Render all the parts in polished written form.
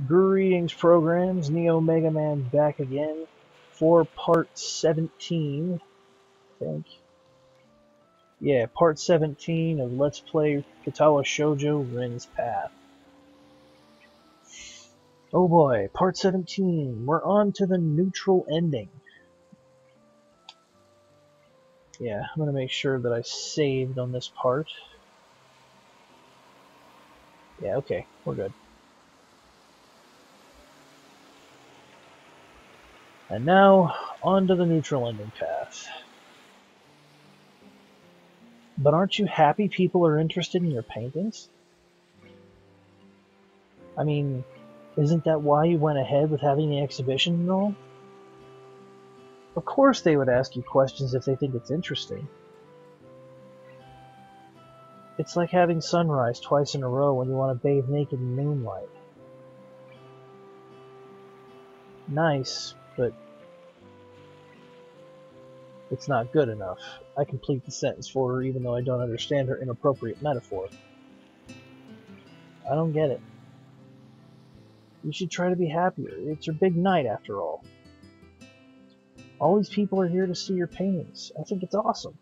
Greetings, programs. NeoMegaMan back again for part 17, I think. Yeah, part 17 of Let's Play Katawa Shoujo Rin's Path. Oh boy, part 17. We're on to the neutral ending. Yeah, I'm going to make sure that I saved on this part. Yeah, okay, we're good. And now, on to the neutral ending path. But aren't you happy people are interested in your paintings? I mean, isn't that why you went ahead with having the exhibition and all? Of course they would ask you questions if they think it's interesting. It's like having sunrise twice in a row when you want to bathe naked in moonlight. Nice, but it's not good enough. I complete the sentence for her even though I don't understand her inappropriate metaphor. I don't get it. You should try to be happier. It's your big night after all. All these people are here to see your paintings. I think it's awesome.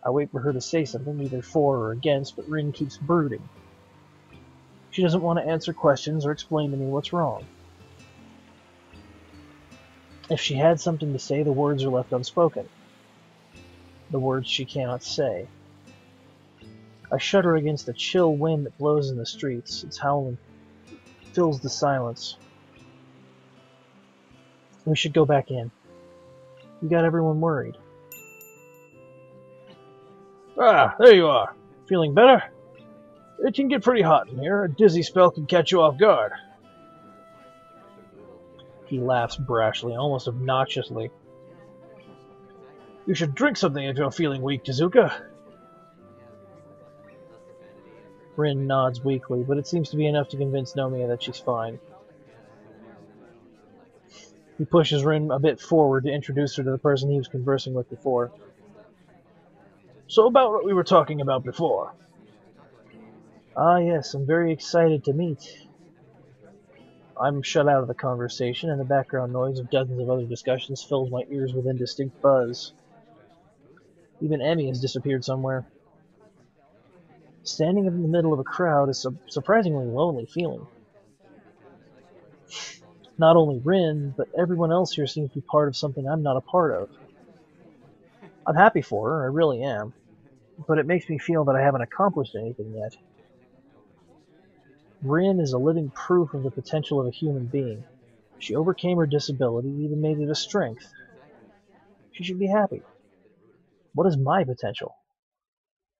I wait for her to say something, either for or against, but Rin keeps brooding. She doesn't want to answer questions or explain to me what's wrong. If she had something to say, the words are left unspoken. The words she cannot say. I shudder against the chill wind that blows in the streets. Its howling fills the silence. We should go back in. You got everyone worried. Ah, there you are. Feeling better? It can get pretty hot in here. A dizzy spell can catch you off guard. He laughs brashly, almost obnoxiously. You should drink something if you're feeling weak, Tezuka. Rin nods weakly, but it seems to be enough to convince Nomiya that she's fine. He pushes Rin a bit forward to introduce her to the person he was conversing with before. So about what we were talking about before. Ah yes, I'm very excited to meet. I'm shut out of the conversation, and the background noise of dozens of other discussions fills my ears with indistinct buzz. Even Emmy has disappeared somewhere. Standing in the middle of a crowd is a surprisingly lonely feeling. Not only Rin, but everyone else here seems to be part of something I'm not a part of. I'm happy for her, I really am, but it makes me feel that I haven't accomplished anything yet. Rin is a living proof of the potential of a human being. She overcame her disability, even made it a strength. She should be happy. What is my potential?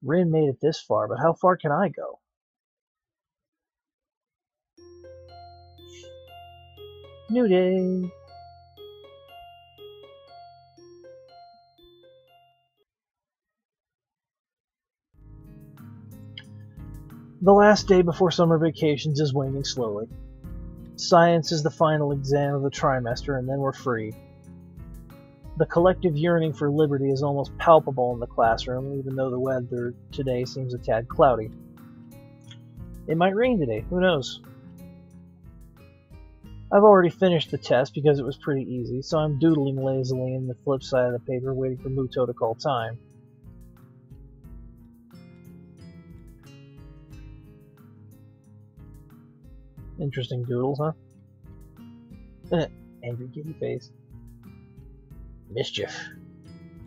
Rin made it this far, but how far can I go? New day! The last day before summer vacations is waning slowly. Science is the final exam of the trimester, and then we're free. The collective yearning for liberty is almost palpable in the classroom, even though the weather today seems a tad cloudy. It might rain today, who knows? I've already finished the test because it was pretty easy, so I'm doodling lazily in the flip side of the paper waiting for Muto to call time. Interesting doodles, huh? Angry kitty face. Mischief.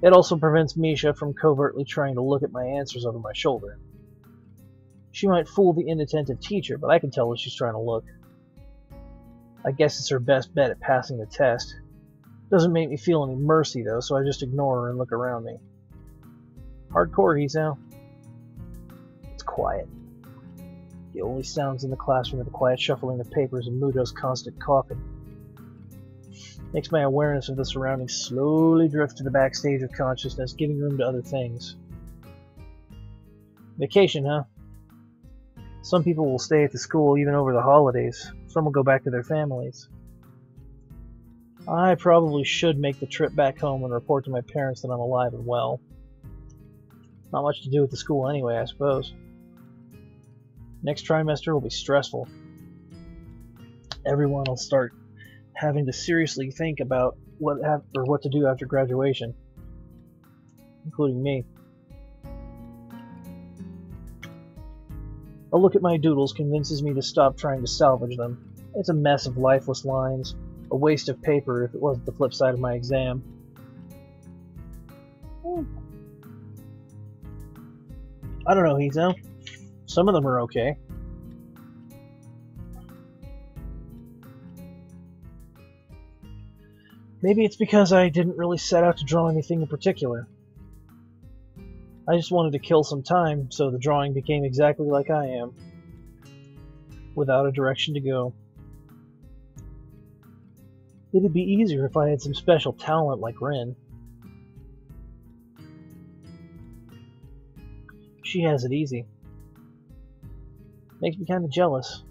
It also prevents Misha from covertly trying to look at my answers over my shoulder. She might fool the inattentive teacher, but I can tell that she's trying to look. I guess it's her best bet at passing the test. Doesn't make me feel any mercy, though, so I just ignore her and look around me. Hardcore, Hisao. It's quiet. The only sounds in the classroom are the quiet shuffling of papers and Muto's constant coughing. Makes my awareness of the surroundings slowly drift to the backstage of consciousness, giving room to other things. Vacation, huh? Some people will stay at the school even over the holidays. Some will go back to their families. I probably should make the trip back home and report to my parents that I'm alive and well. Not much to do at the school anyway, I suppose. Next trimester will be stressful. Everyone will start having to seriously think about what to do after graduation, including me. A look at my doodles convinces me to stop trying to salvage them. It's a mess of lifeless lines, a waste of paper if it wasn't the flip side of my exam. I don't know, Hito. Some of them are okay. Maybe it's because I didn't really set out to draw anything in particular. I just wanted to kill some time, so the drawing became exactly like I am, without a direction to go. It'd be easier if I had some special talent like Rin. She has it easy. Makes me kind of jealous.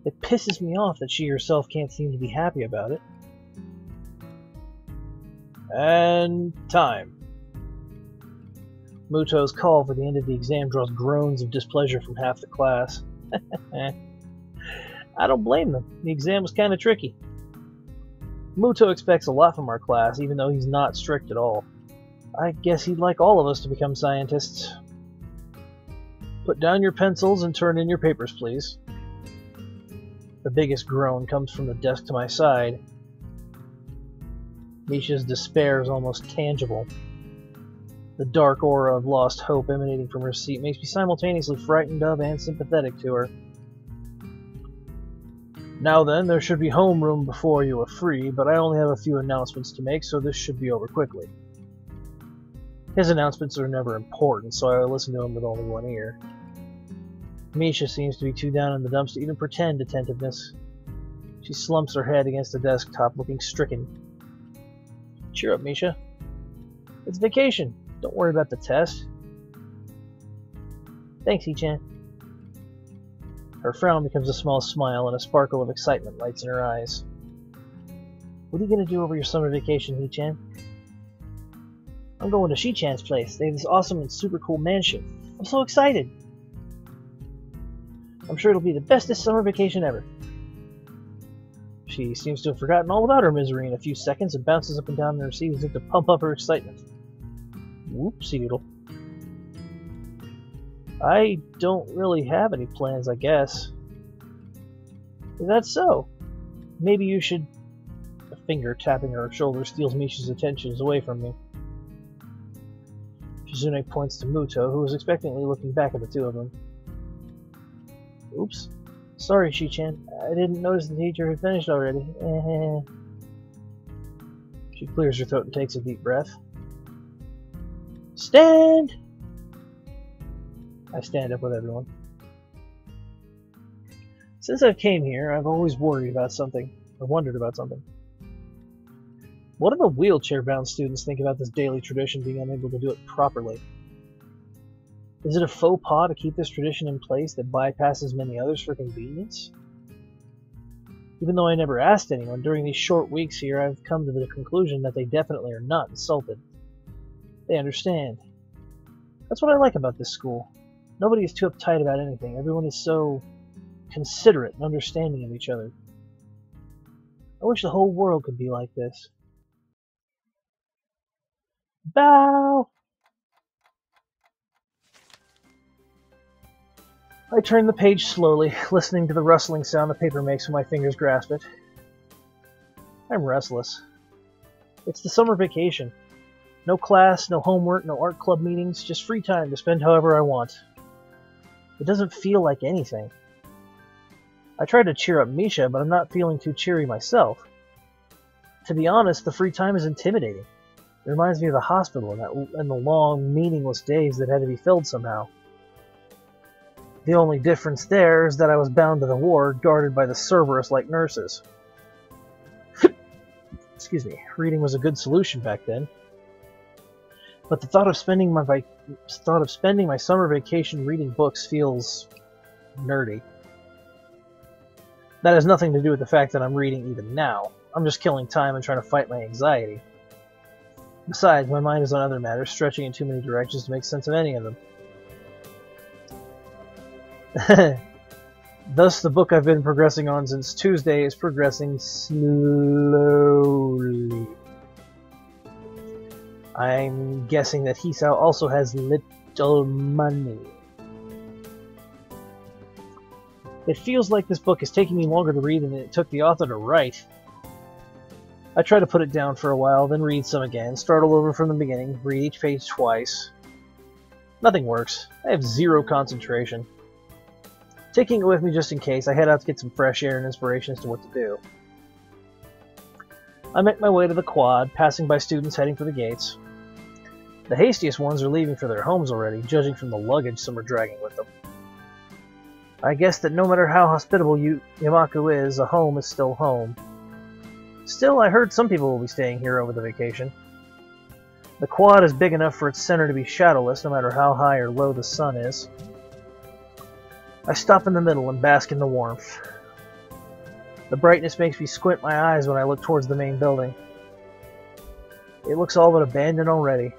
It pisses me off that she herself can't seem to be happy about it. And time. Muto's call for the end of the exam draws groans of displeasure from half the class. I don't blame them. The exam was kind of tricky. Muto expects a lot from our class, even though he's not strict at all. I guess he'd like all of us to become scientists. Put down your pencils and turn in your papers, please. The biggest groan comes from the desk to my side. Misha's despair is almost tangible. The dark aura of lost hope emanating from her seat makes me simultaneously frightened of and sympathetic to her. Now then, there should be homeroom before you are free, but I only have a few announcements to make, so this should be over quickly. His announcements are never important, so I listen to him with only one ear. Misha seems to be too down in the dumps to even pretend attentiveness. She slumps her head against the desktop, looking stricken. Cheer up, Misha. It's vacation. Don't worry about the test. Thanks, Hichan. Her frown becomes a small smile and a sparkle of excitement lights in her eyes. What are you going to do over your summer vacation, Hichan? I'm going to Shi-chan's place. They have this awesome and super cool mansion. I'm so excited. I'm sure it'll be the bestest summer vacation ever. She seems to have forgotten all about her misery in a few seconds and bounces up and down in her seat as if to pump up her excitement. Whoopsie doodle. I don't really have any plans, I guess. Is that so? Maybe you should... A finger tapping her shoulder steals Misha's attention away from me. Shizune points to Muto, who is expectantly looking back at the two of them. Oops. Sorry, Shi-chan. I didn't notice the teacher had finished already. She clears her throat and takes a deep breath. Stand! I stand up with everyone. Since I've came here, I've always worried about something, or wondered about something. What do the wheelchair-bound students think about this daily tradition being unable to do it properly? Is it a faux pas to keep this tradition in place that bypasses many others for convenience? Even though I never asked anyone, during these short weeks here I've come to the conclusion that they definitely are not insulted. They understand. That's what I like about this school. Nobody is too uptight about anything. Everyone is so considerate and understanding of each other. I wish the whole world could be like this. Bow! I turn the page slowly, listening to the rustling sound the paper makes when my fingers grasp it. I'm restless. It's the summer vacation. No class, no homework, no art club meetings, just free time to spend however I want. It doesn't feel like anything. I tried to cheer up Misha, but I'm not feeling too cheery myself. To be honest, the free time is intimidating. It reminds me of the hospital and the long, meaningless days that had to be filled somehow. The only difference there is that I was bound to the ward, guarded by the Cerberus-like nurses. Excuse me, reading was a good solution back then. But the thought of spending my summer vacation reading books feels nerdy. That has nothing to do with the fact that I'm reading even now. I'm just killing time and trying to fight my anxiety. Besides, my mind is on other matters, stretching in too many directions to make sense of any of them. Thus, the book I've been progressing on since Tuesday is progressing slowly. I'm guessing that Hisao also has little money. It feels like this book is taking me longer to read than it took the author to write. I try to put it down for a while, then read some again, start all over from the beginning, read each page twice. Nothing works. I have zero concentration. Taking it with me just in case, I head out to get some fresh air and inspiration as to what to do. I make my way to the quad, passing by students heading for the gates. The hastiest ones are leaving for their homes already, judging from the luggage some are dragging with them. I guess that no matter how hospitable Yamaku is, a home is still home. Still, I heard some people will be staying here over the vacation. The quad is big enough for its center to be shadowless, no matter how high or low the sun is. I stop in the middle and bask in the warmth. The brightness makes me squint my eyes when I look towards the main building. It looks all but abandoned already.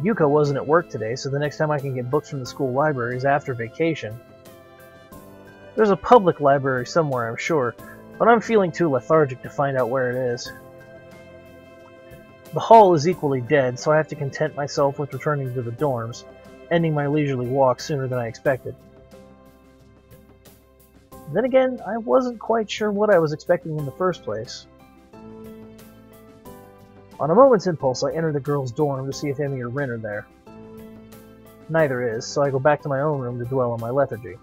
Yuka wasn't at work today, so the next time I can get books from the school library is after vacation. There's a public library somewhere, I'm sure, but I'm feeling too lethargic to find out where it is. The hall is equally dead, so I have to content myself with returning to the dorms, ending my leisurely walk sooner than I expected. Then again, I wasn't quite sure what I was expecting in the first place. On a moment's impulse, I enter the girls' dorm to see if Emmy or Rin are there. Neither is, so I go back to my own room to dwell on my lethargy.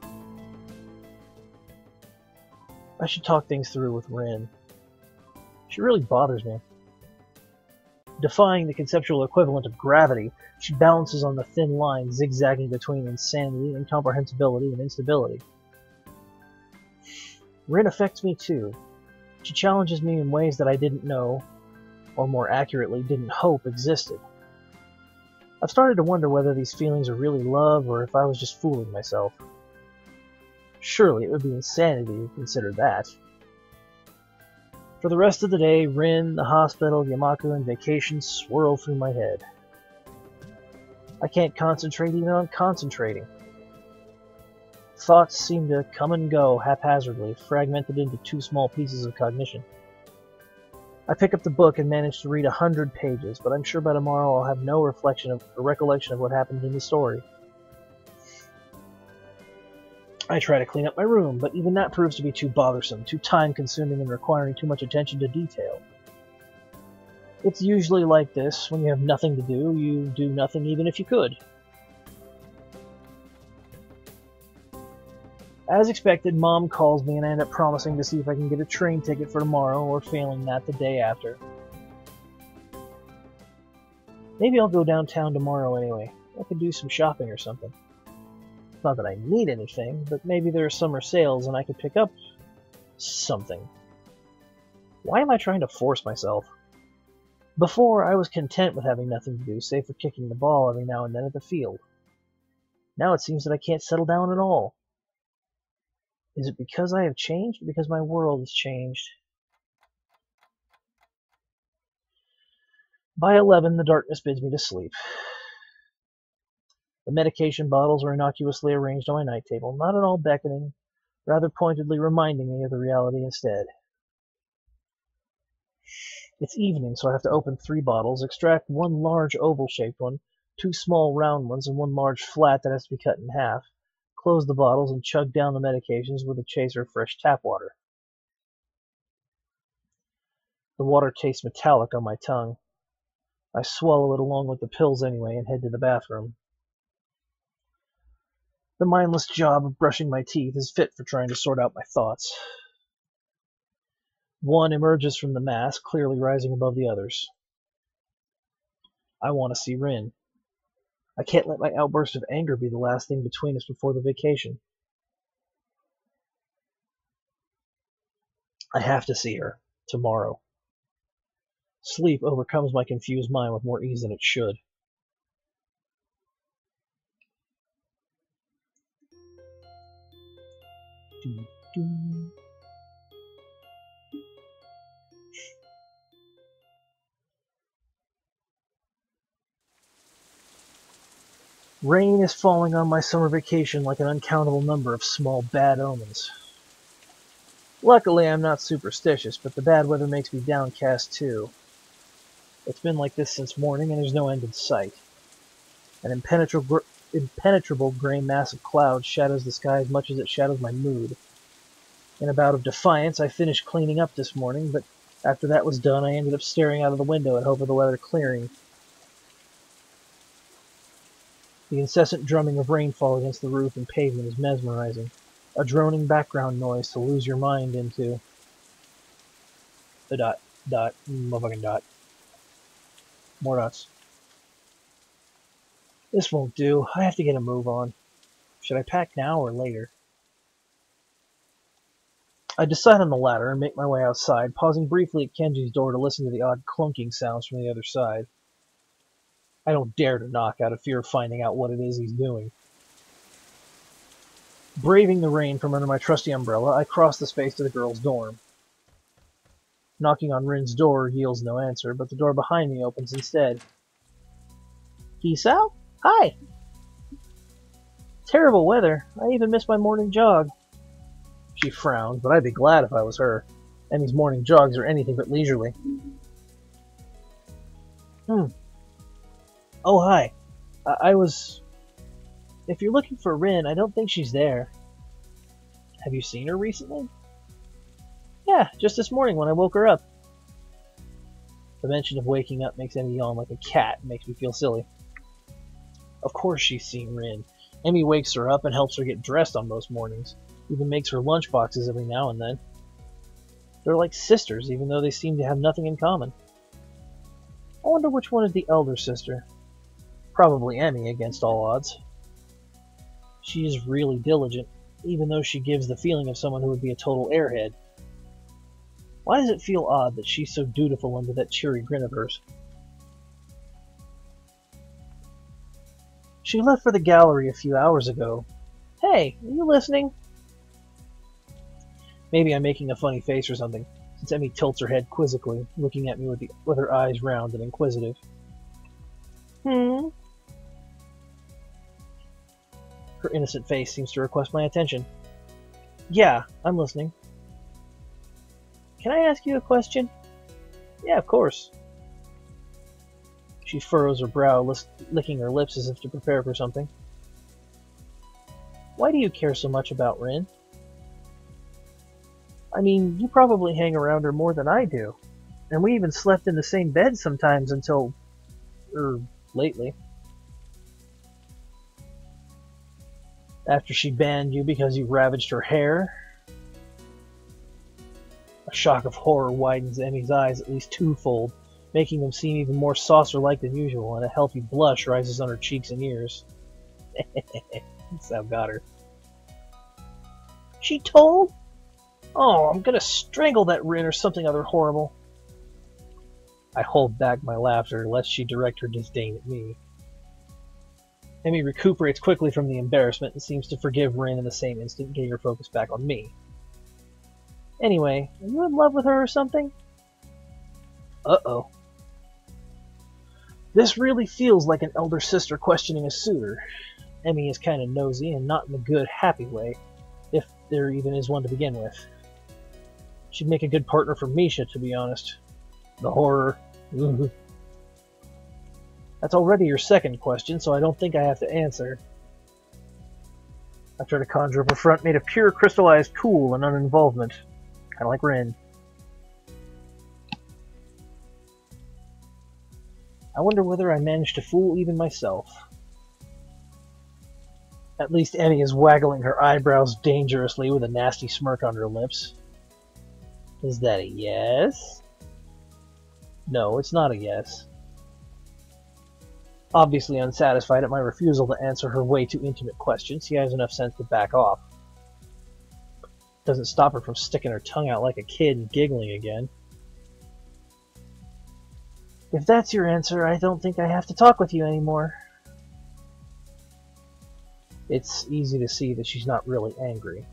I should talk things through with Rin. She really bothers me. Defying the conceptual equivalent of gravity, she balances on the thin line zigzagging between insanity, incomprehensibility, and instability. Rin affects me too. She challenges me in ways that I didn't know, or more accurately, didn't hope existed. I've started to wonder whether these feelings are really love, or if I was just fooling myself. Surely it would be insanity to consider that. For the rest of the day, Rin, the hospital, Yamaku, and vacation swirl through my head. I can't concentrate even on concentrating. Thoughts seem to come and go haphazardly, fragmented into two small pieces of cognition. I pick up the book and manage to read 100 pages, but I'm sure by tomorrow I'll have no recollection of what happened in the story. I try to clean up my room, but even that proves to be too bothersome, too time-consuming, and requiring too much attention to detail. It's usually like this. When you have nothing to do, you do nothing even if you could. As expected, Mom calls me and I end up promising to see if I can get a train ticket for tomorrow, or failing that, the day after. Maybe I'll go downtown tomorrow anyway. I could do some shopping or something. Not that I need anything, but maybe there are summer sales and I could pick up something. Why am I trying to force myself? Before, I was content with having nothing to do, save for kicking the ball every now and then at the field. Now it seems that I can't settle down at all. Is it because I have changed, or because my world has changed? By 11, the darkness bids me to sleep. The medication bottles are innocuously arranged on my night table, not at all beckoning, rather pointedly reminding me of the reality instead. It's evening, so I have to open 3 bottles, extract 1 large oval-shaped one, 2 small round ones, and 1 large flat that has to be cut in half, close the bottles, and chug down the medications with a chaser of fresh tap water. The water tastes metallic on my tongue. I swallow it along with the pills anyway and head to the bathroom. The mindless job of brushing my teeth is fit for trying to sort out my thoughts. One emerges from the mass, clearly rising above the others. I want to see Rin. I can't let my outburst of anger be the last thing between us before the vacation. I have to see her. Tomorrow. Sleep overcomes my confused mind with more ease than it should. Rain is falling on my summer vacation like an uncountable number of small bad omens. Luckily, I'm not superstitious, but the bad weather makes me downcast too. It's been like this since morning, and there's no end in sight. An impenetrable gray mass of clouds shadows the sky as much as it shadows my mood. In a bout of defiance, I finished cleaning up this morning, but after that was done, I ended up staring out of the window in hope of the weather clearing. The incessant drumming of rainfall against the roof and pavement is mesmerizing. A droning background noise to lose your mind into. The motherfucking dot. More dots. This won't do. I have to get a move on. Should I pack now or later? I decide on the latter and make my way outside, pausing briefly at Kenji's door to listen to the odd clunking sounds from the other side. I don't dare to knock out of fear of finding out what it is he's doing. Braving the rain from under my trusty umbrella, I cross the space to the girls' dorm. Knocking on Rin's door yields no answer, but the door behind me opens instead. Hisao? Hi! Terrible weather. I even missed my morning jog. She frowned, but I'd be glad if I was her. Emmy's morning jogs are anything but leisurely. Oh, hi. I was... If you're looking for Rin, I don't think she's there. Have you seen her recently? Yeah, just this morning when I woke her up. The mention of waking up makes Emmy yawn like a cat and makes me feel silly. Of course she's seen Rin. Emmy wakes her up and helps her get dressed on most mornings. Even makes her lunch boxes every now and then. They're like sisters, even though they seem to have nothing in common. I wonder which one is the elder sister. Probably Emmy, against all odds. She is really diligent, even though she gives the feeling of someone who would be a total airhead. Why does it feel odd that she's so dutiful under that cheery grin of hers? She left for the gallery a few hours ago. Hey, are you listening? Maybe I'm making a funny face or something, since Emmy tilts her head quizzically, looking at me with her eyes round and inquisitive. Her innocent face seems to request my attention. Yeah, I'm listening. Can I ask you a question? Yeah, of course. She furrows her brow, licking her lips as if to prepare for something. Why do you care so much about Rin? I mean, you probably hang around her more than I do. And we even slept in the same bed sometimes until... lately. After she banned you because you ravaged her hair? A shock of horror widens Emmy's eyes at least twofold, making them seem even more saucer-like than usual, and a healthy blush rises on her cheeks and ears. That's how got her. She told? Oh, I'm gonna strangle that Rin or something other horrible. I hold back my laughter, lest she direct her disdain at me. Emmy recuperates quickly from the embarrassment and seems to forgive Rin in the same instant, getting her focus back on me. Anyway, are you in love with her or something? Uh-oh. This really feels like an elder sister questioning a suitor. Emmy is kind of nosy, and not in the good, happy way, if there even is one to begin with. She'd make a good partner for Misha, to be honest. The horror. That's already your second question, so I don't think I have to answer. I try to conjure up a front made of pure crystallized cool and uninvolvement. Kind of like Rin. I wonder whether I managed to fool even myself. At least Emmy is waggling her eyebrows dangerously with a nasty smirk on her lips. Is that a yes? No, it's not a yes. Obviously unsatisfied at my refusal to answer her way too intimate questions, she has enough sense to back off. Doesn't stop her from sticking her tongue out like a kid and giggling again. If that's your answer, I don't think I have to talk with you anymore. It's easy to see that she's not really angry.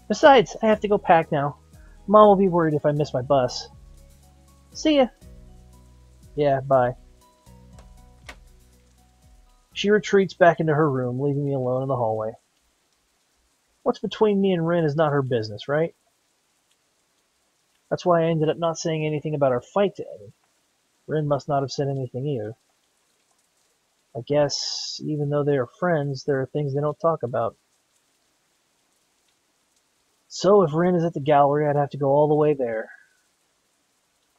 Besides, I have to go pack now. Mom will be worried if I miss my bus. See ya. Yeah, bye. She retreats back into her room, leaving me alone in the hallway. What's between me and Rin is not her business, right? That's why I ended up not saying anything about our fight to Eddie. Rin must not have said anything either. I guess, even though they are friends, there are things they don't talk about. So if Rin is at the gallery, I'd have to go all the way there.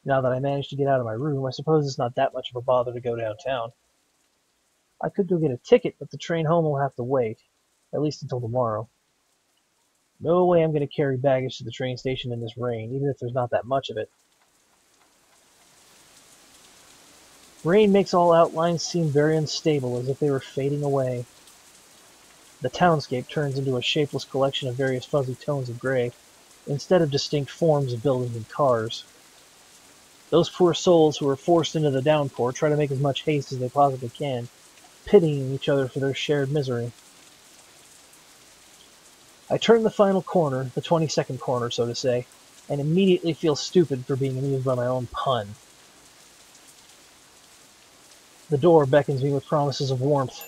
Now that I managed to get out of my room, I suppose it's not that much of a bother to go downtown. I could go get a ticket, but the train home will have to wait, at least until tomorrow. No way I'm going to carry baggage to the train station in this rain, even if there's not that much of it. Rain makes all outlines seem very unstable, as if they were fading away. The townscape turns into a shapeless collection of various fuzzy tones of gray, instead of distinct forms of buildings and cars. Those poor souls who are forced into the downpour try to make as much haste as they possibly can, pitying each other for their shared misery. I turn the final corner, the 22nd corner, so to say, and immediately feel stupid for being amused by my own pun. The door beckons me with promises of warmth.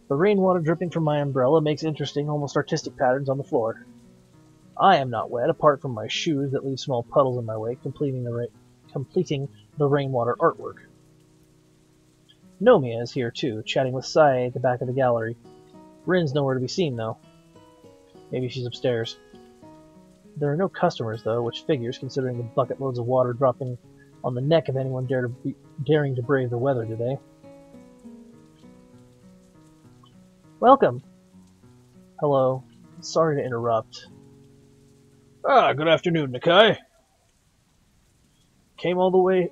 The rainwater dripping from my umbrella makes interesting, almost artistic patterns on the floor. I am not wet, apart from my shoes that leave small puddles in my wake, completing the rainwater artwork. Nomia is here too, chatting with Sae at the back of the gallery. Rin's nowhere to be seen, though. Maybe she's upstairs. There are no customers, though, which figures, considering the bucket loads of water dropping on the neck of anyone daring to brave the weather today. Welcome. Hello. Sorry to interrupt. Good afternoon, Nakai. Came all the way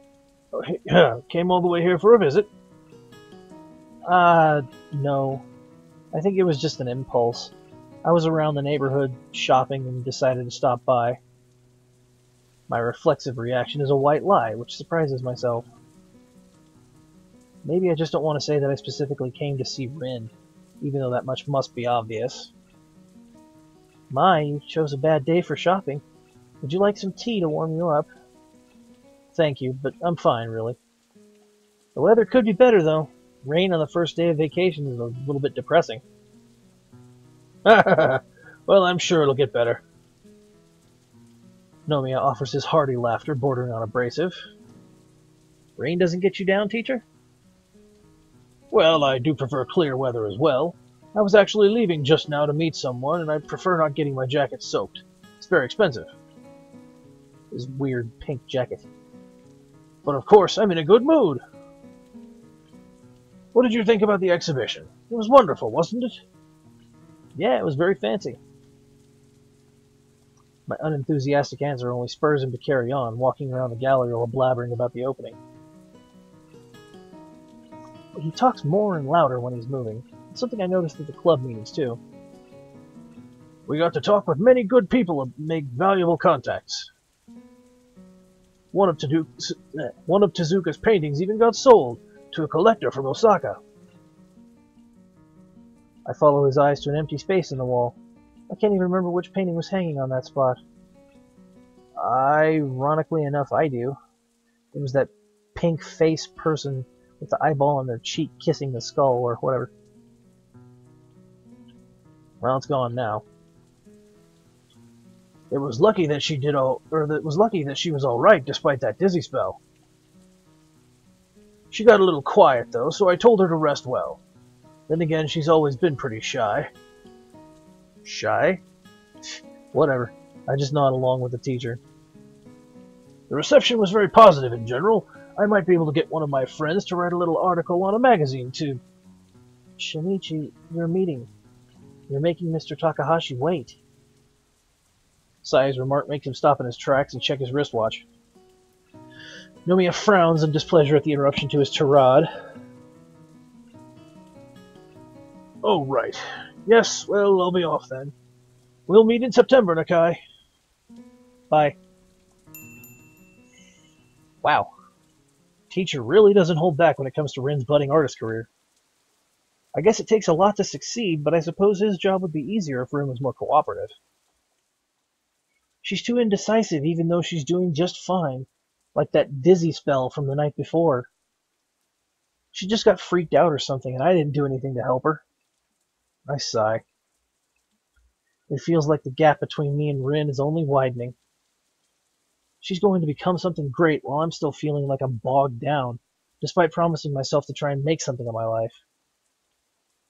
here for a visit. No. I think it was just an impulse. I was around the neighborhood shopping and decided to stop by. My reflexive reaction is a white lie, which surprises myself. Maybe I just don't want to say that I specifically came to see Rin, even though that much must be obvious. My, you chose a bad day for shopping. Would you like some tea to warm you up? Thank you, but I'm fine, really. The weather could be better, though. Rain on the first day of vacation is a little bit depressing. Well, I'm sure it'll get better. Nomiya offers his hearty laughter, bordering on abrasive. Rain doesn't get you down, teacher? Well, I do prefer clear weather as well. I was actually leaving just now to meet someone, and I prefer not getting my jacket soaked. It's very expensive. His weird pink jacket. But of course, I'm in a good mood. What did you think about the exhibition? It was wonderful, wasn't it? Yeah, it was very fancy. My unenthusiastic answer only spurs him to carry on, walking around the gallery while blabbering about the opening. But he talks more and louder when he's moving. It's something I noticed at the club meetings, too. We got to talk with many good people and make valuable contacts. One of Tezuka's paintings even got sold to a collector from Osaka. I follow his eyes to an empty space in the wall. I can't even remember which painting was hanging on that spot. Ironically enough, I do. It was that pink face person with the eyeball on their cheek kissing the skull or whatever. Well, it's gone now. It was lucky that she was all right despite that dizzy spell. She got a little quiet though, so I told her to rest well. Then again, she's always been pretty shy. Shy? Whatever. I just nod along with the teacher. The reception was very positive in general. I might be able to get one of my friends to write a little article on a magazine too. Shinichi, you're meeting. You're making Mr. Takahashi wait. Sae's remark makes him stop in his tracks and check his wristwatch. Nomiya frowns in displeasure at the interruption to his tirade. Oh, right. Yes, well, I'll be off then. We'll meet in September, Nakai. Bye. Wow. Teacher really doesn't hold back when it comes to Rin's budding artist career. I guess it takes a lot to succeed, but I suppose his job would be easier if Rin was more cooperative. She's too indecisive even though she's doing just fine, like that dizzy spell from the night before. She just got freaked out or something, and I didn't do anything to help her. I sigh. It feels like the gap between me and Rin is only widening. She's going to become something great while I'm still feeling like I'm bogged down, despite promising myself to try and make something of my life.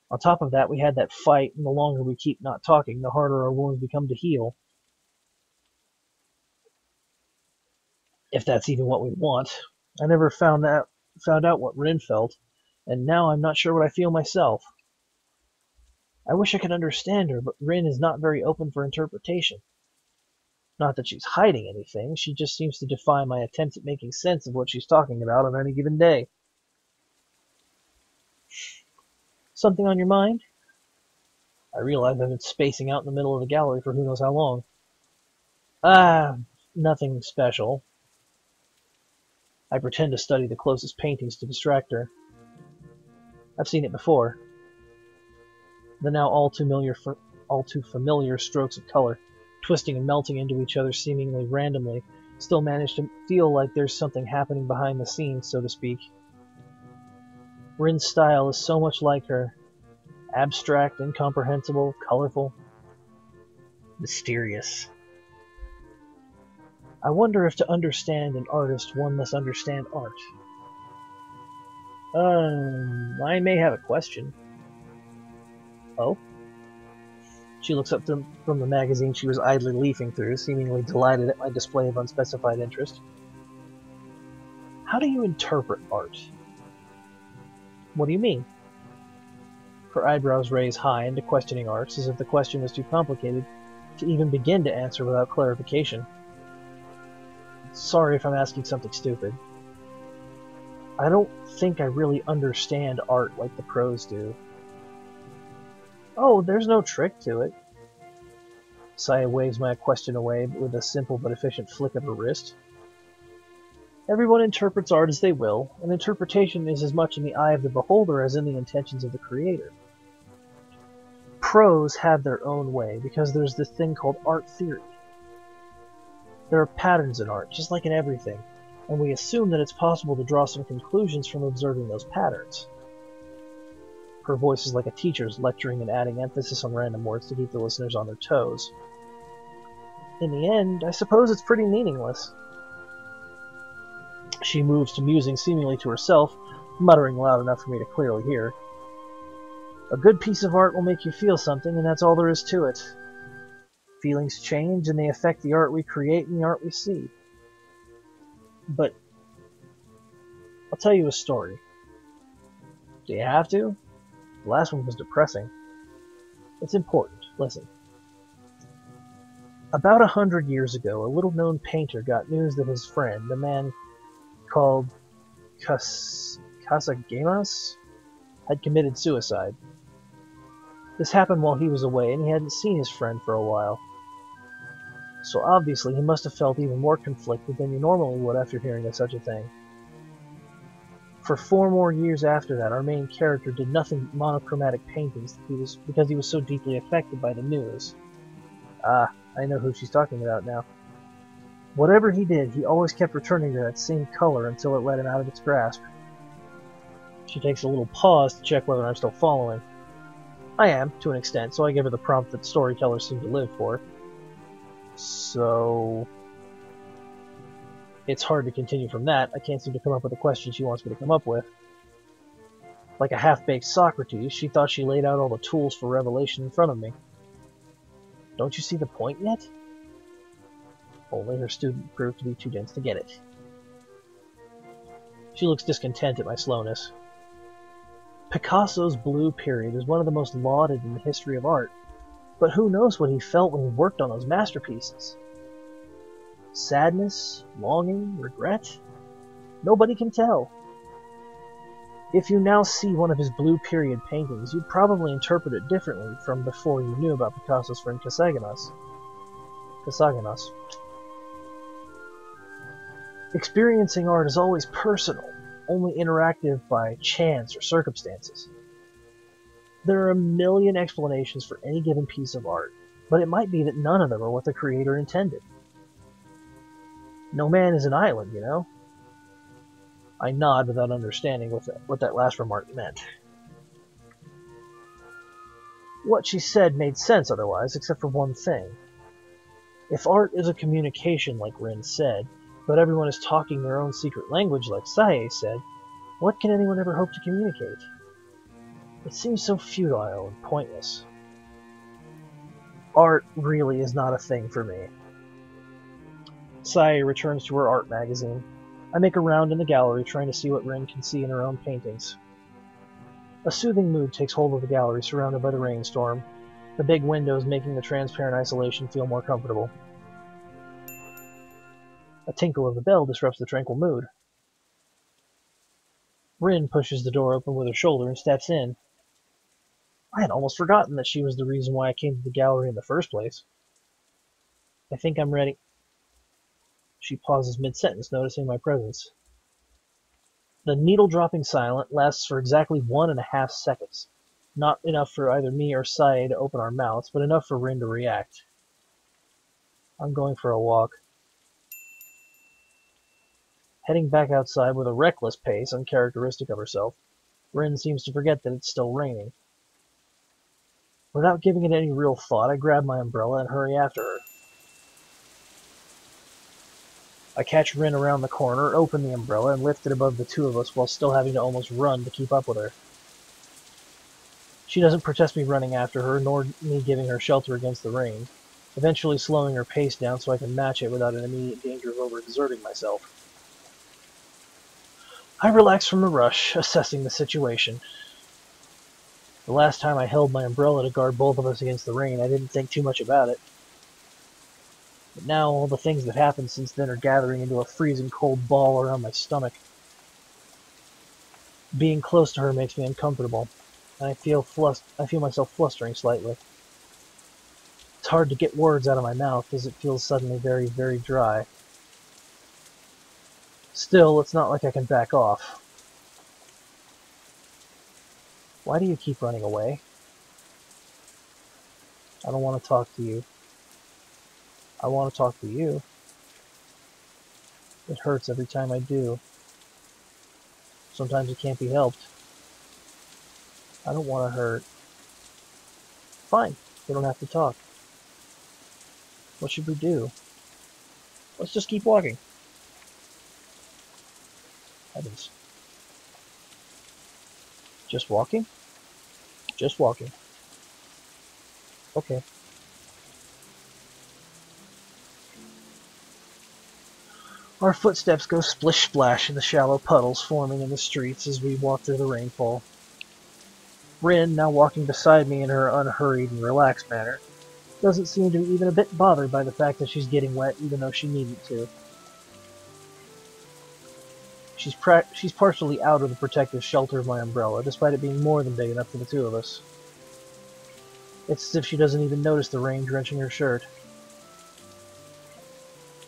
On top of that, we had that fight, and the longer we keep not talking, the harder our wounds become to heal. If that's even what we want. I never found out what Rin felt, and now I'm not sure what I feel myself. I wish I could understand her, but Rin is not very open for interpretation. Not that she's hiding anything, she just seems to defy my attempts at making sense of what she's talking about on any given day. Something on your mind? I realize I've been spacing out in the middle of the gallery for who knows how long. Nothing special. I pretend to study the closest paintings to distract her. I've seen it before. The now all too familiar strokes of color, twisting and melting into each other seemingly randomly, still manage to feel like there's something happening behind the scenes, so to speak. Rin's style is so much like her. Abstract, incomprehensible, colorful, mysterious. I wonder if to understand an artist one must understand art. I may have a question. Oh? She looks up from the magazine she was idly leafing through, seemingly delighted at my display of unspecified interest. How do you interpret art? What do you mean? Her eyebrows raise high into questioning arcs, as if the question was too complicated to even begin to answer without clarification. Sorry if I'm asking something stupid. I don't think I really understand art like the pros do. Oh, there's no trick to it. Saya waves my question away with a simple but efficient flick of her wrist. Everyone interprets art as they will, and interpretation is as much in the eye of the beholder as in the intentions of the creator. Pros have their own way, because there's this thing called art theory. There are patterns in art, just like in everything, and we assume that it's possible to draw some conclusions from observing those patterns. Her voice is like a teacher's lecturing and adding emphasis on random words to keep the listeners on their toes. In the end, I suppose it's pretty meaningless. She moves to musing seemingly to herself, muttering loud enough for me to clearly hear. A good piece of art will make you feel something, and that's all there is to it. Feelings change, and they affect the art we create and the art we see. But I'll tell you a story. Do you have to? The last one was depressing. It's important. Listen. About 100 years ago, a little-known painter got news that his friend, a man called Kasagemas, had committed suicide. This happened while he was away, and he hadn't seen his friend for a while. So obviously he must have felt even more conflicted than you normally would after hearing of such a thing. For 4 more years after that, our main character did nothing but monochromatic paintings because he was so deeply affected by the news. Ah, I know who she's talking about now. Whatever he did, he always kept returning to that same color until it let him out of its grasp. She takes a little pause to check whether I'm still following. I am, to an extent, so I give her the prompt that storytellers seem to live for. So it's hard to continue from that. I can't seem to come up with a question she wants me to come up with. Like a half-baked Socrates, she thought she laid out all the tools for revelation in front of me. Don't you see the point yet? Only her student proved to be too dense to get it. She looks discontent at my slowness. Picasso's blue period is one of the most lauded in the history of art, but who knows what he felt when he worked on those masterpieces? Sadness, longing, regret? Nobody can tell. If you now see one of his blue period paintings, you'd probably interpret it differently from before you knew about Picasso's friend Kasagemas. Experiencing art is always personal, only interactive by chance or circumstances. There are a million explanations for any given piece of art, but it might be that none of them are what the creator intended. No man is an island, you know? I nod without understanding what that last remark meant. What she said made sense otherwise, except for one thing. If art is a communication, like Rin said, but everyone is talking their own secret language, like Sae said, what can anyone ever hope to communicate? It seems so futile and pointless. Art really is not a thing for me. Sae returns to her art magazine. I make a round in the gallery, trying to see what Rin can see in her own paintings. A soothing mood takes hold of the gallery, surrounded by the rainstorm, the big windows making the transparent isolation feel more comfortable. A tinkle of the bell disrupts the tranquil mood. Rin pushes the door open with her shoulder and steps in. I had almost forgotten that she was the reason why I came to the gallery in the first place. I think I'm ready. She pauses mid-sentence, noticing my presence. The needle-dropping silence lasts for exactly 1.5 seconds. Not enough for either me or Sae to open our mouths, but enough for Rin to react. I'm going for a walk. Heading back outside with a reckless pace uncharacteristic of herself, Rin seems to forget that it's still raining. Without giving it any real thought, I grab my umbrella and hurry after her. I catch Rin around the corner, open the umbrella, and lift it above the two of us while still having to almost run to keep up with her. She doesn't protest me running after her, nor me giving her shelter against the rain, eventually slowing her pace down so I can match it without an immediate danger of overexerting myself. I relax from the rush, assessing the situation. The last time I held my umbrella to guard both of us against the rain, I didn't think too much about it. But now all the things that happened since then are gathering into a freezing cold ball around my stomach. Being close to her makes me uncomfortable, and I feel myself flustering slightly. It's hard to get words out of my mouth as it feels suddenly very, very dry. Still, it's not like I can back off. Why do you keep running away? I don't want to talk to you. I want to talk to you. It hurts every time I do. Sometimes it can't be helped. I don't want to hurt. Fine, we don't have to talk. What should we do? Let's just keep walking. Heavens. Just walking? Just walking. Okay. Our footsteps go splish-splash in the shallow puddles forming in the streets as we walk through the rainfall. Rin, now walking beside me in her unhurried and relaxed manner, doesn't seem to be even a bit bothered by the fact that she's getting wet even though she needn't to. She's partially out of the protective shelter of my umbrella, despite it being more than big enough for the two of us. It's as if she doesn't even notice the rain drenching her shirt.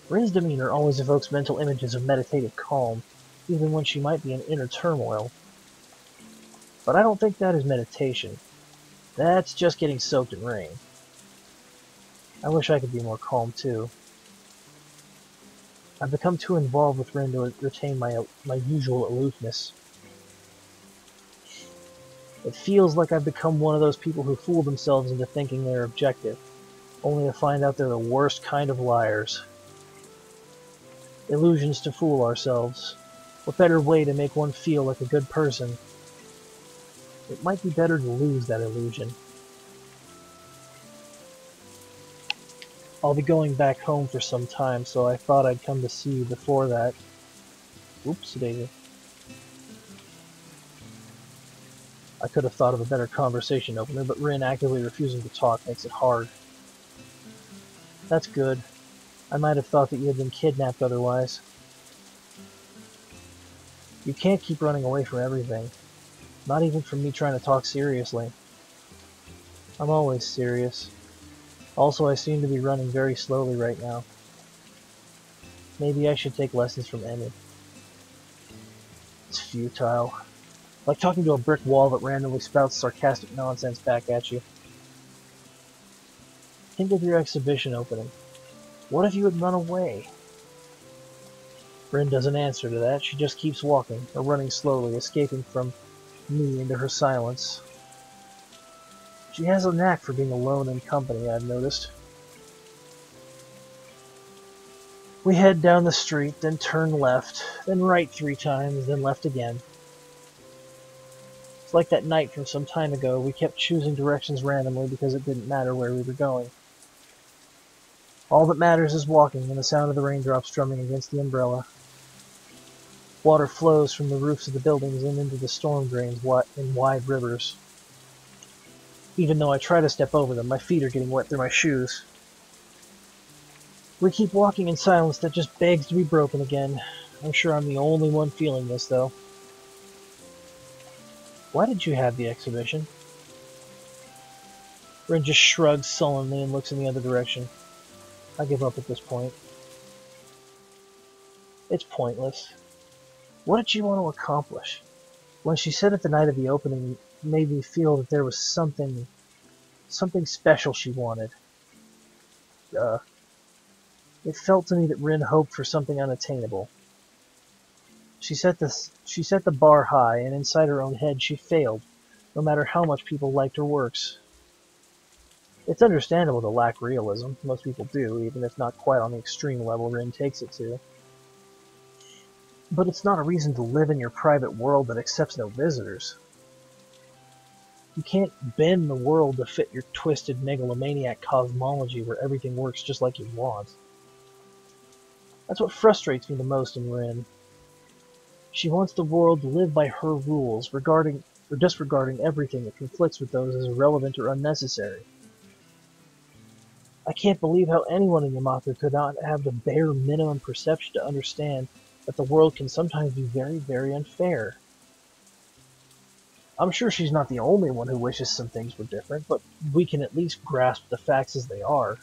Rin's demeanor always evokes mental images of meditative calm, even when she might be in inner turmoil. But I don't think that is meditation. That's just getting soaked in rain. I wish I could be more calm, too. I've become too involved with Rin to retain my usual aloofness. It feels like I've become one of those people who fool themselves into thinking they're objective, only to find out they're the worst kind of liars. Illusions to fool ourselves. What better way to make one feel like a good person? It might be better to lose that illusion. I'll be going back home for some time, so I thought I'd come to see you before that. Oops, Daisy. I could have thought of a better conversation opener, but Rin actively refusing to talk makes it hard. That's good. I might have thought that you had been kidnapped otherwise. You can't keep running away from everything. Not even from me trying to talk seriously. I'm always serious. Also, I seem to be running very slowly right now. Maybe I should take lessons from Emmy. It's futile. Like talking to a brick wall that randomly spouts sarcastic nonsense back at you. Think of your exhibition opening. What if you had run away? Rin doesn't answer to that. She just keeps walking, or running slowly, escaping from me into her silence. She has a knack for being alone in company, I've noticed. We head down the street, then turn left, then right 3 times, then left again. It's like that night from some time ago. We kept choosing directions randomly because it didn't matter where we were going. All that matters is walking and the sound of the raindrops drumming against the umbrella. Water flows from the roofs of the buildings and into the storm drains in wide rivers. Even though I try to step over them, my feet are getting wet through my shoes. We keep walking in silence that just begs to be broken again. I'm sure I'm the only one feeling this, though. Why did you have the exhibition? Rin just shrugs sullenly and looks in the other direction. I give up at this point. It's pointless. What did she want to accomplish? When she said at the night of the opening, it made me feel that there was something special she wanted. It felt to me that Rin hoped for something unattainable. She set the bar high, and inside her own head she failed, no matter how much people liked her works. It's understandable to lack realism. Most people do, even if not quite on the extreme level Rin takes it to. But it's not a reason to live in your private world that accepts no visitors. You can't bend the world to fit your twisted megalomaniac cosmology where everything works just like you want. That's what frustrates me the most in Rin. She wants the world to live by her rules, disregarding everything that conflicts with those as irrelevant or unnecessary. I can't believe how anyone in Yamato could not have the bare minimum perception to understand that the world can sometimes be very, very unfair. I'm sure she's not the only one who wishes some things were different, but we can at least grasp the facts as they are.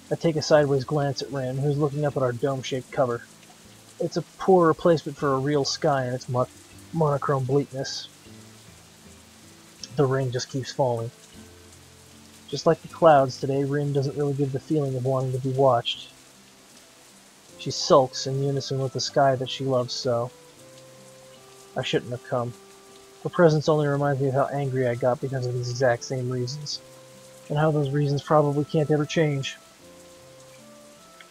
I take a sideways glance at Rin, who's looking up at our dome-shaped cover. It's a poor replacement for a real sky in its monochrome bleakness. The rain just keeps falling. Just like the clouds today, Rin doesn't really give the feeling of wanting to be watched. She sulks in unison with the sky that she loves so. I shouldn't have come. Her presence only reminds me of how angry I got because of these exact same reasons, and how those reasons probably can't ever change.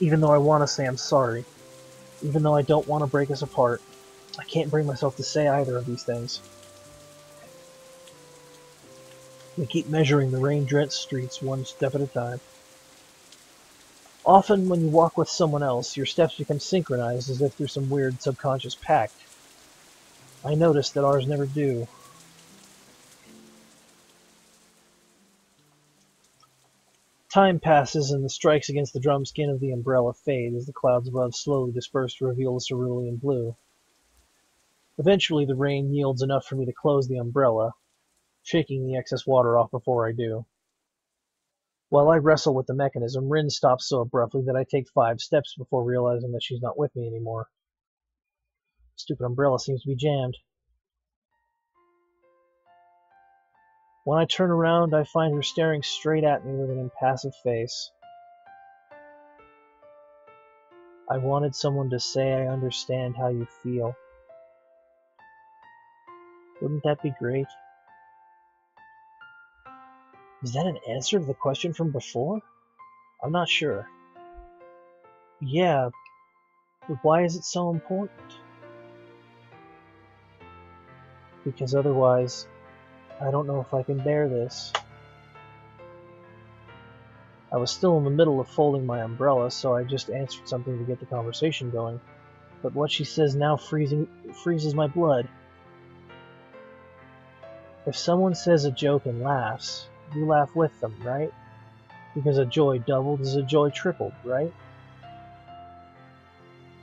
Even though I want to say I'm sorry, even though I don't want to break us apart, I can't bring myself to say either of these things. We keep measuring the rain-drenched streets one step at a time. Often, when you walk with someone else, your steps become synchronized as if through some weird subconscious pact. I notice that ours never do. Time passes and the strikes against the drum skin of the umbrella fade as the clouds above slowly disperse to reveal the cerulean blue. Eventually the rain yields enough for me to close the umbrella, shaking the excess water off before I do. While I wrestle with the mechanism, Rin stops so abruptly that I take 5 steps before realizing that she's not with me anymore. Stupid umbrella seems to be jammed. When I turn around, I find her staring straight at me with an impassive face. I wanted someone to say I understand how you feel. Wouldn't that be great? Is that an answer to the question from before? I'm not sure. Yeah, but why is it so important? Because otherwise, I don't know if I can bear this. I was still in the middle of folding my umbrella, so I just answered something to get the conversation going. But what she says now freezes my blood. If someone says a joke and laughs, you laugh with them, right? Because a joy doubled is a joy tripled, right?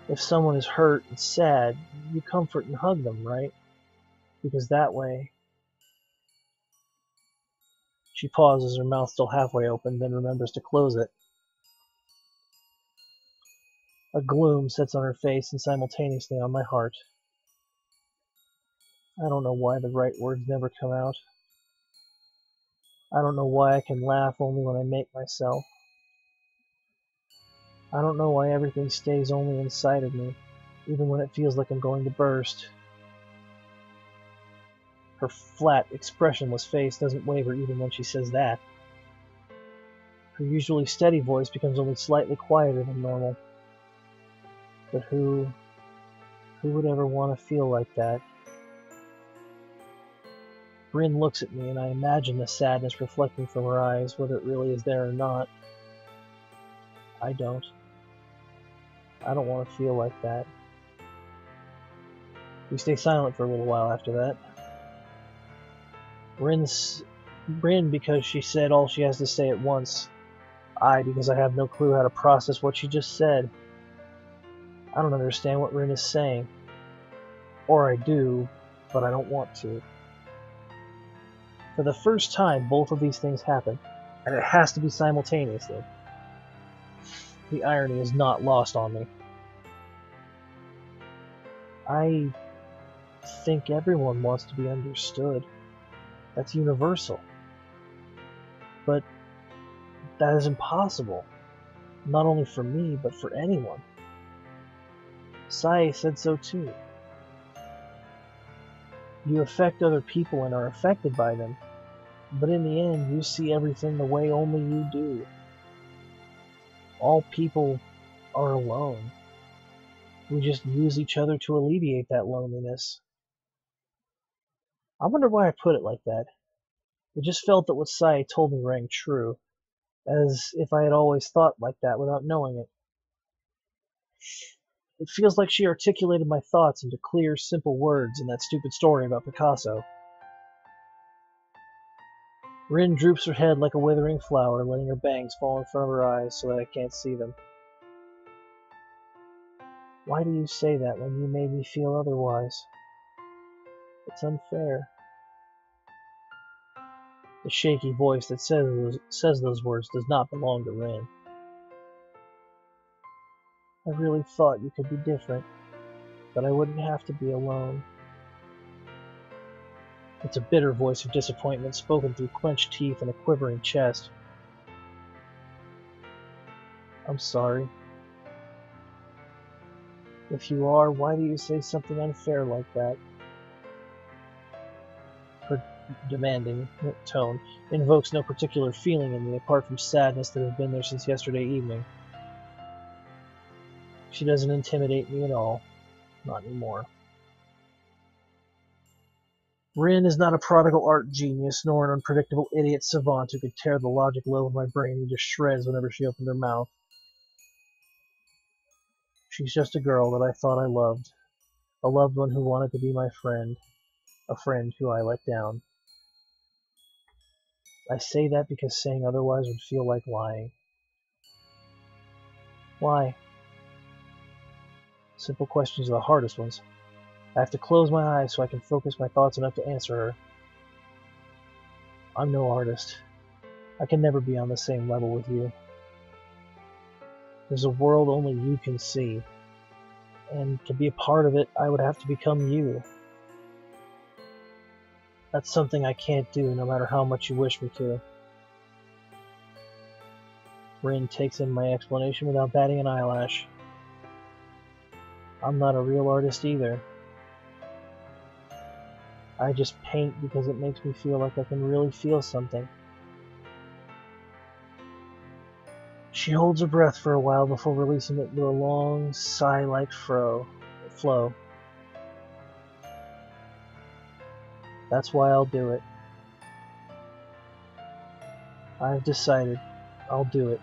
If someone is hurt and sad, you comfort and hug them, right? Because that way... She pauses, her mouth still halfway open, then remembers to close it. A gloom sets on her face and simultaneously on my heart. I don't know why the right words never come out. I don't know why I can laugh only when I make myself. I don't know why everything stays only inside of me, even when it feels like I'm going to burst. Her flat, expressionless face doesn't waver even when she says that. Her usually steady voice becomes only slightly quieter than normal. But who would ever want to feel like that? Bryn looks at me, and I imagine the sadness reflecting from her eyes, whether it really is there or not. I don't. I don't want to feel like that. We stay silent for a little while after that. Bryn because she said all she has to say at once. I because I have no clue how to process what she just said. I don't understand what Rin is saying. Or I do, but I don't want to. For the first time, both of these things happen, and it has to be simultaneously. The irony is not lost on me. I think everyone wants to be understood. That's universal. But that is impossible. Not only for me, but for anyone. Sai said so too. You affect other people and are affected by them, but in the end you see everything the way only you do. All people are alone. We just use each other to alleviate that loneliness. I wonder why I put it like that. It just felt that what Sai told me rang true, as if I had always thought like that without knowing it. It feels like she articulated my thoughts into clear, simple words in that stupid story about Picasso. Rin droops her head like a withering flower, letting her bangs fall in front of her eyes so that I can't see them. Why do you say that when you made me feel otherwise? It's unfair. The shaky voice that says those words does not belong to Rin. I really thought you could be different, that I wouldn't have to be alone. It's a bitter voice of disappointment spoken through clenched teeth and a quivering chest. I'm sorry. If you are, why do you say something unfair like that? Her demanding tone invokes no particular feeling in me apart from sadness that has been there since yesterday evening. She doesn't intimidate me at all. Not anymore. Rin is not a prodigal art genius, nor an unpredictable idiot savant who could tear the logic lobe of my brain into shreds whenever she opened her mouth. She's just a girl that I thought I loved. A loved one who wanted to be my friend. A friend who I let down. I say that because saying otherwise would feel like lying. Why? Simple questions are the hardest ones. I have to close my eyes so I can focus my thoughts enough to answer her. I'm no artist. I can never be on the same level with you. There's a world only you can see. And to be a part of it, I would have to become you. That's something I can't do, no matter how much you wish me to. Rin takes in my explanation without batting an eyelash. I'm not a real artist either. I just paint because it makes me feel like I can really feel something. She holds her breath for a while before releasing it into a long, sigh-like flow. That's why I'll do it. I've decided. I'll do it.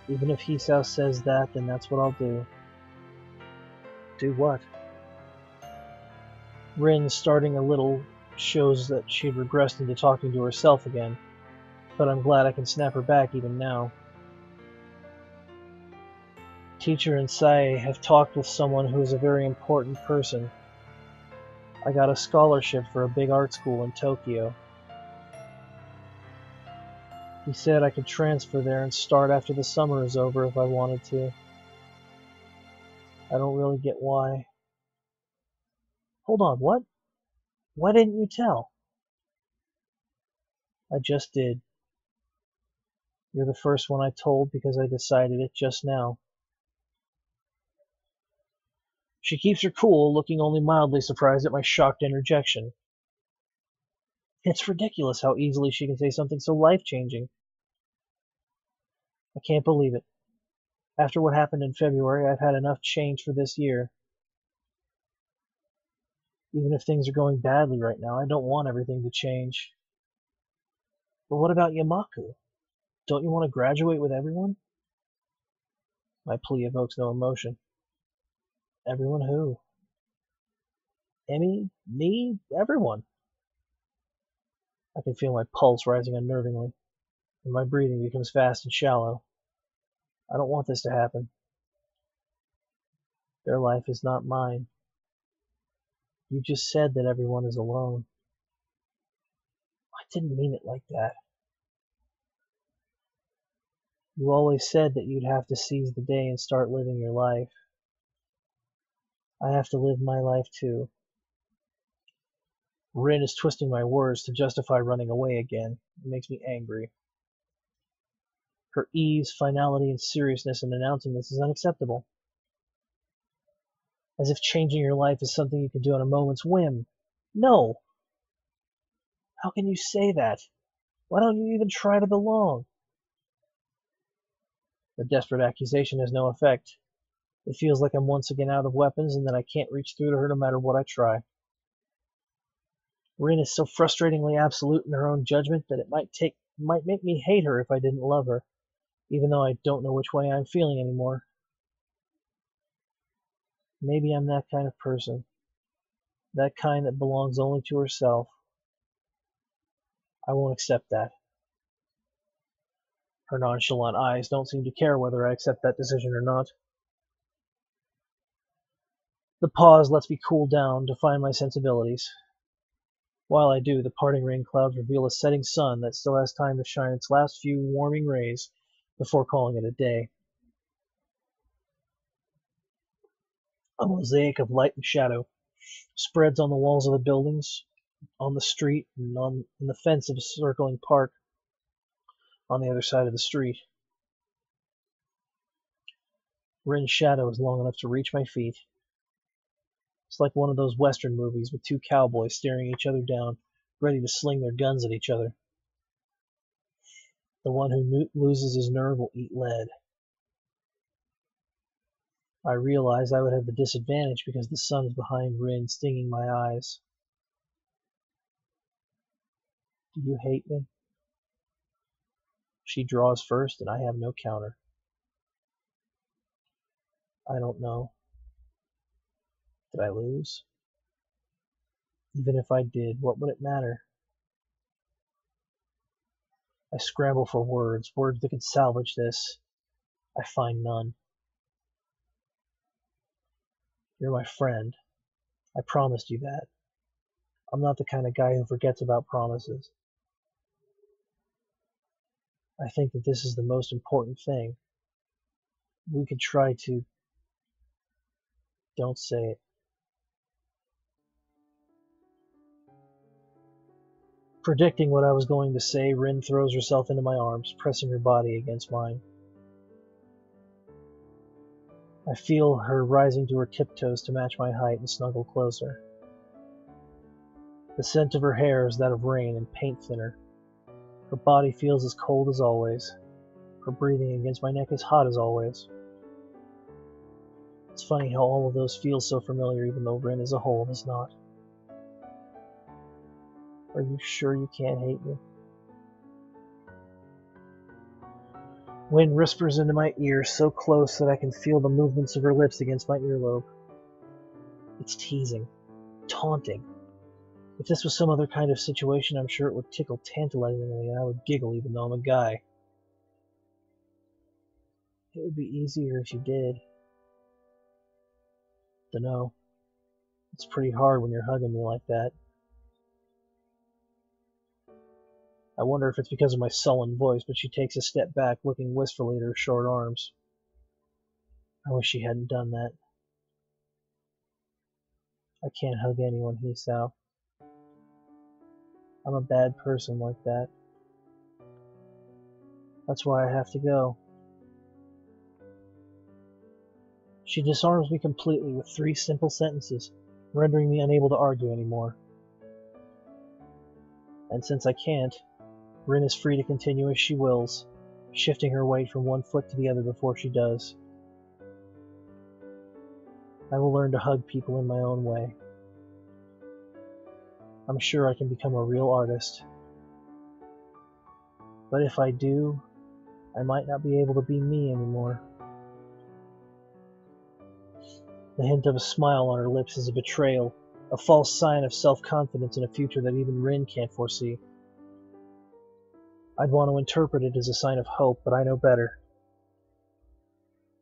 Even if Hisao says that, then that's what I'll do. Do what? Rin, starting a little, shows that she'd regressed into talking to herself again, but I'm glad I can snap her back even now. Teacher and Sae have talked with someone who is a very important person. I got a scholarship for a big art school in Tokyo. He said I could transfer there and start after the summer is over if I wanted to. I don't really get why. Hold on, what? Why didn't you tell? I just did. You're the first one I told because I decided it just now. She keeps her cool, looking only mildly surprised at my shocked interjection. It's ridiculous how easily she can say something so life-changing. I can't believe it. After what happened in February, I've had enough change for this year. Even if things are going badly right now, I don't want everything to change. But what about Yamaku? Don't you want to graduate with everyone? My plea evokes no emotion. Everyone who? Emmy? Me? Everyone. I can feel my pulse rising unnervingly, and my breathing becomes fast and shallow. I don't want this to happen. Their life is not mine. You just said that everyone is alone. I didn't mean it like that. You always said that you'd have to seize the day and start living your life. I have to live my life too. Rin is twisting my words to justify running away again. It makes me angry. Her ease, finality, and seriousness in announcing this is unacceptable. As if changing your life is something you can do on a moment's whim. No! How can you say that? Why don't you even try to belong? The desperate accusation has no effect. It feels like I'm once again out of weapons and that I can't reach through to her no matter what I try. Rin is so frustratingly absolute in her own judgment that it might make me hate her if I didn't love her, even though I don't know which way I'm feeling anymore. Maybe I'm that kind of person. That kind that belongs only to herself. I won't accept that. Her nonchalant eyes don't seem to care whether I accept that decision or not. The pause lets me cool down to find my sensibilities. While I do, the parting rain clouds reveal a setting sun that still has time to shine its last few warming rays before calling it a day. A mosaic of light and shadow spreads on the walls of the buildings, on the street, and in the fence of a circling park on the other side of the street. Rin's shadow is long enough to reach my feet. It's like one of those Western movies with two cowboys staring each other down, ready to sling their guns at each other. The one who loses his nerve will eat lead. I realize I would have the disadvantage because the sun is behind Rin, stinging my eyes. Do you hate me? She draws first, and I have no counter. I don't know. Did I lose? Even if I did, what would it matter? I scramble for words that could salvage this. I find none. You're my friend. I promised you that. I'm not the kind of guy who forgets about promises. I think that this is the most important thing. We could try to... Don't say it. Predicting what I was going to say, Rin throws herself into my arms, pressing her body against mine. I feel her rising to her tiptoes to match my height and snuggle closer. The scent of her hair is that of rain and paint thinner. Her body feels as cold as always. Her breathing against my neck is hot as always. It's funny how all of those feel so familiar even though Rin as a whole does not. Are you sure you can't hate me? Wind whispers into my ear so close that I can feel the movements of her lips against my earlobe. It's teasing, taunting. If this was some other kind of situation, I'm sure it would tickle tantalizingly and I would giggle even though I'm a guy. It would be easier if you did. Dunno. It's pretty hard when you're hugging me like that. I wonder if it's because of my sullen voice, but she takes a step back, looking wistfully at her short arms. I wish she hadn't done that. I can't hug anyone, Hisao. I'm a bad person like that. That's why I have to go. She disarms me completely with 3 simple sentences, rendering me unable to argue anymore. And since I can't, Rin is free to continue as she wills, shifting her weight from one foot to the other before she does. I will learn to hug people in my own way. I'm sure I can become a real artist. But if I do, I might not be able to be me anymore. The hint of a smile on her lips is a betrayal, a false sign of self-confidence in a future that even Rin can't foresee. I'd want to interpret it as a sign of hope, but I know better.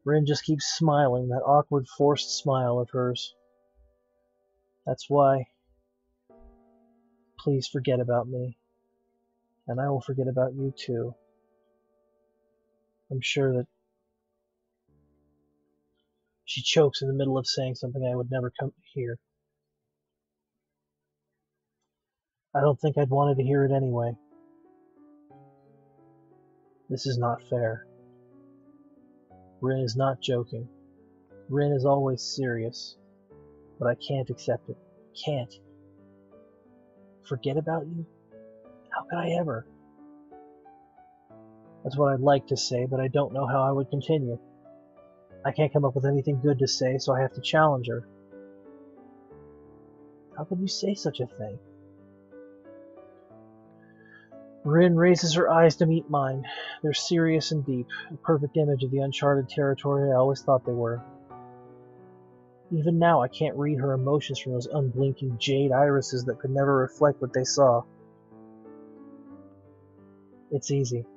Rin just keeps smiling, that awkward, forced smile of hers. That's why. Please forget about me, and I will forget about you too. I'm sure that... She chokes in the middle of saying something I would never come to hear. I don't think I'd wanted to hear it anyway. This is not fair. Rin is not joking. Rin is always serious. But I can't accept it. Can't. Forget about you? How could I ever? That's what I'd like to say, but I don't know how I would continue. I can't come up with anything good to say, so I have to challenge her. How could you say such a thing? Rin raises her eyes to meet mine. They're serious and deep, a perfect image of the uncharted territory I always thought they were. Even now I can't read her emotions from those unblinking jade irises that could never reflect what they saw. It's easy.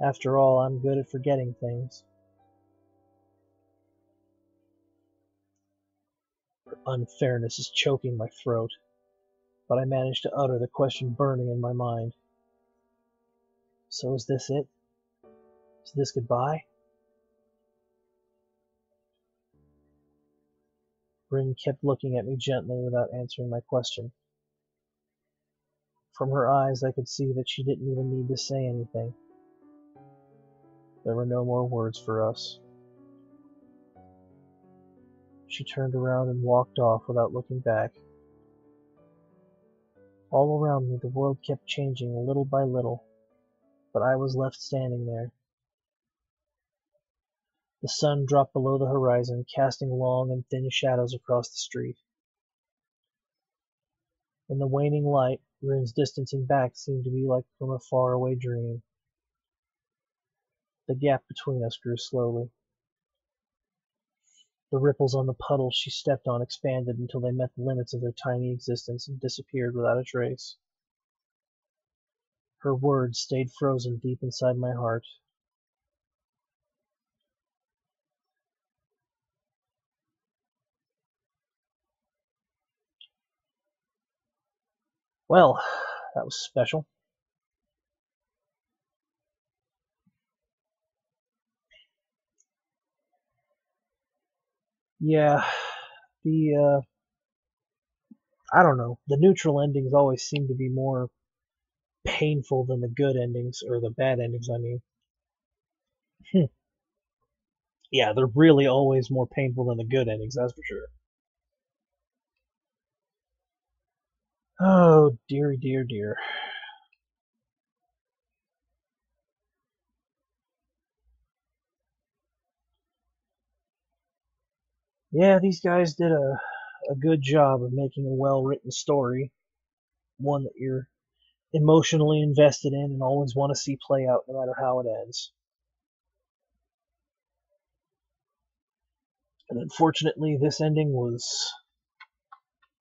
After all, I'm good at forgetting things. Her unfairness is choking my throat, but I manage to utter the question burning in my mind. So is this it? Is this goodbye? Rin kept looking at me gently without answering my question. From her eyes I could see that she didn't even need to say anything. There were no more words for us. She turned around and walked off without looking back. All around me the world kept changing little by little, but I was left standing there. The sun dropped below the horizon, casting long and thin shadows across the street. In the waning light, Rin's distancing back seemed to be like from a faraway dream. The gap between us grew slowly. The ripples on the puddles she stepped on expanded until they met the limits of their tiny existence and disappeared without a trace. Her words stayed frozen deep inside my heart. Well, that was special. Yeah, I don't know. The neutral endings always seem to be more painful than the good endings, or the bad endings, I mean. Yeah, they're really always more painful than the good endings, that's for sure. Oh, dearie, dear, dear. Yeah, these guys did a good job of making a well-written story, one that you're emotionally invested in and always want to see play out no matter how it ends. And unfortunately, this ending was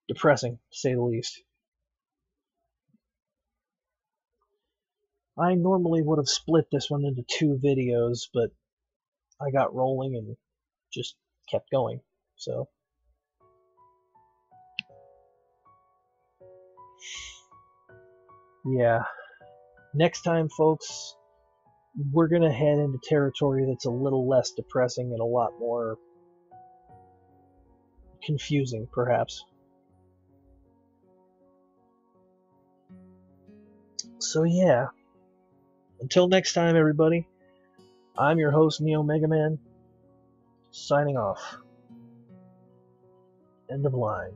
depressing, to say the least. I normally would have split this one into 2 videos, but I got rolling and just kept going, so... Yeah. Next time, folks, we're going to head into territory that's a little less depressing and a lot more confusing, perhaps. So yeah, Until next time, everybody, I'm your host, NeoMegaMan, signing off. End of line.